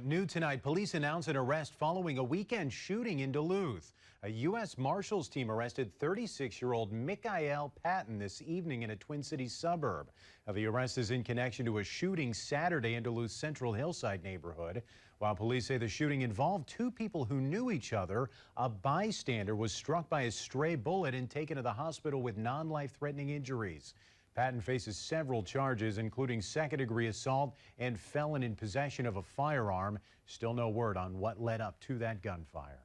New tonight, police announce an arrest following a weekend shooting in Duluth. A U.S. Marshals team arrested 36-year-old Mikael Patton this evening in a Twin Cities suburb. The arrest is in connection to a shooting Saturday in Duluth's Central Hillside neighborhood. While police say the shooting involved two people who knew each other, a bystander was struck by a stray bullet and taken to the hospital with non-life-threatening injuries. Patton faces several charges, including second-degree assault and felon in possession of a firearm. Still no word on what led up to that gunfire.